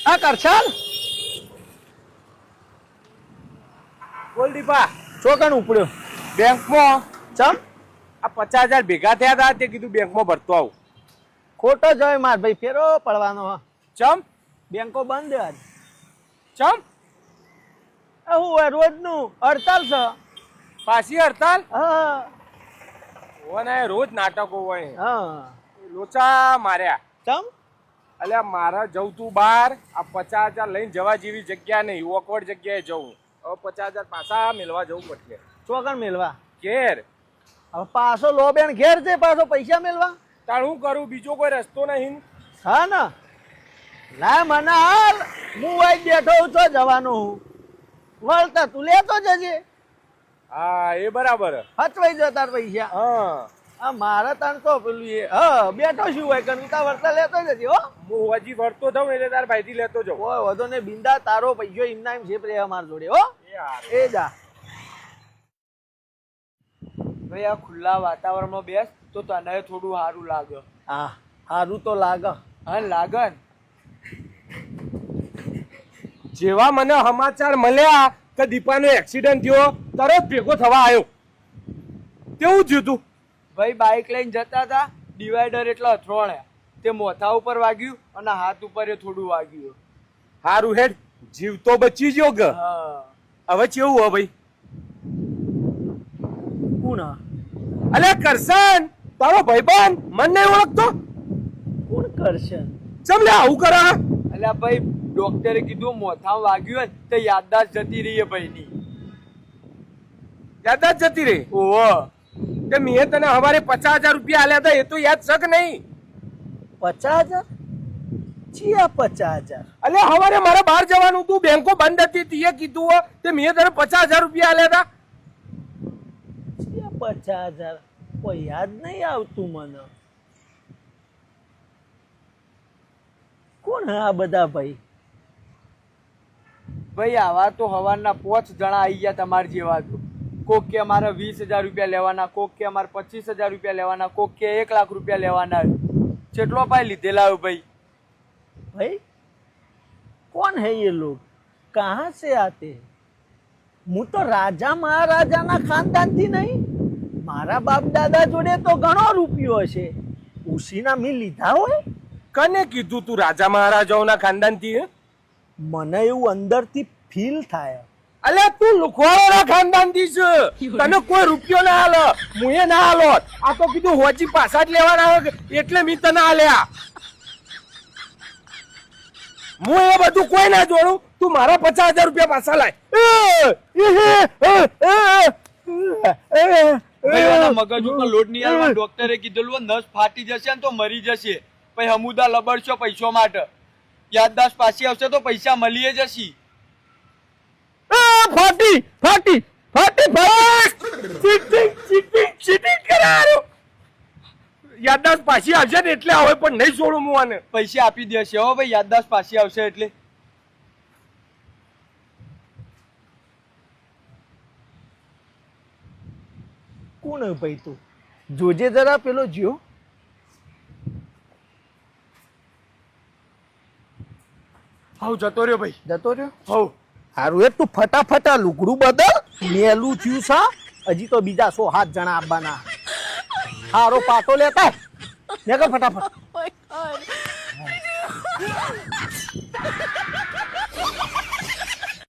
આ કરશન બોલ દીપા ચોકન ઉપડ્યો બેંકમાં ચમ આ 50,000 ભેગા થયા હતા તે કીધું બેંકમાં ભરતો આવું. ખોટો જોય માર ભાઈ ફેરો પડવાનો ચમ બેંકો બંધ આજ ચમ હું હોય રોજનું હડતાલ છે પાછી હડતાલ હા ઓને રોજ નાટકો હોય હા લોચા માર્યા. ચમ અલ્યા મારા જવું તું બાર આ 50,000 લઈને જવા જેવી જગ્યા નહીં ઓકવર્ડ જગ્યાએ જવું. હવે 50,000 પાછા મેળવા જવું પડશે ચોકન મેલવા ઘેર. હવે પાછો લો બેન ઘેર છે પાછો પૈસા મેલવા તાણ હું કરું બીજો કોઈ રસ્તો નહીં. હા ને ના મને હાલ હું વાઈ બેઠો છું તો જવાનો હું વળતા તું લેતો જજે હા એ બરાબર. હચવાઈ જતા પૈસા હા આ મારા તાણ તો પેલું એ હા બેઠો શું હોય કનકા વળતા લેતો જજે હો હું હજી ભરતો થઉં એટલે તાર ભાઈથી લેતો જાઉં. ઓય વધો ને બિંદા તારો પૈસો એમના એમ છે પ્રેમ માર જોડે હો એ જા ભાઈ આ ખુલ્લા વાતાવરણમાં બેસ તો તને થોડું સારું લાગે. હા સારું તો લાગે હા લાગે ને. જેવા મને સમાચાર મળ્યા કે દીપાનો એક્સિડન્ટ થયો તરત ભેગો થવા આવ્યો. કેવું થયું તું? ભાઈ બાઇક લઈને જતા હતા ડિવાઈડર એટલે અથડોણ્યા તે મોથા ઉપર વાગ્યું અને હાથ ઉપર એ થોડું વાગ્યું. હારું હેડ જીવ તો બચી ગયો ગ. હા હવે કેવું હો ભાઈ? કોણ અલે કરશન તારો ભાઈબંધ મન નહીં ઓળખતો? કોણ કરશે ચમ લે આવું કરા? એટલે ભાઈ ડોક્ટરે કીધું મોથામાં વાગ્યું હોય તો યાદદાસ્ત જતી રહી ભાઈની. યાદ જ જતી રહી. ઓહો કે મેં તને હવારે 50,000 રૂપિયા આલ્યા હતા એ તો યાદ છે કે નહીં? 50,000 ચિયા 50,000 અલે હવારે મારે બહાર જવાનું હતું બેંકો બંધ હતી તીએ કીધું હો તે મેં તને 50,000 રૂપિયા આલ્યા હતા. ચિયા 50,000 કોઈ યાદ નહીં આવતું મને કોણ આ બધા ભાઈ ભાઈ આવા તો હવારના 5 જણા આવી ગયા તમારા જેવા તો. કોક કે અમારે 20,000 રૂપિયા લેવાના, કોક કે અમારે 25,000 રૂપિયા લેવાના, કોક કે 1 લાખ રૂપિયા લેવાના. કેટલો ભાઈ લીધેલા ભાઈ? भाई कौन है ये लोग कहाँ से आते हैं હું તો રાજા મહારાજાના ખાનદાનથી નહીં મારા બાપ દાદા જોડે તો ઘણો રૂપિયો હશે ઉસીના મેં લીધા હોય કને કીધું તું રાજા મહારાજાઓના ખાનદાનથી? મને એવું અંદરથી ફીલ થાય અલે તું લુખવાળાના ખાનદાનથી છે તને કોઈ રૂપિયો ના આલો મુએ ના આલો આ તો કીધું હોજી પાછા જ લેવાના હોય એટલે મેં તને આલ્યા. હું એ બધું કોઈ ના જોડું તું મારા 50,000 રૂપિયા પાછા લાય. મગજ ઉપર લોડ નહીં આવવા ડોક્ટરે કીધેલું નસ ફાટી જશે ને તો મરી જશે. પછી હમુદા લબડશો પૈસો માટે યાદદાસ્ત પાછી આવશે તો પૈસા મળી જશે. ફાટી ફાટી ફાટી ચીટિંગ કરાયો. યાદદાસ્ત પાછી આવશે ને એટલે હવે પણ નહીં છોડું હું આને. પૈસા આપી દેશે હો ભાઈ યાદદાસ્ત પાછી આવશે એટલે. કોણ ભાઈ તું જોજે જરા પેલો જ્યો હાઉ જતો રહ્યો ભાઈ. જતો રહ્યો હાઉ સારું એ તું ફટાફટ આ લુગડું બદલ મેલું થયું સા હજી તો બીજા 100 જણા આવવાના સારો પાટો લેતા ને ફટાફટ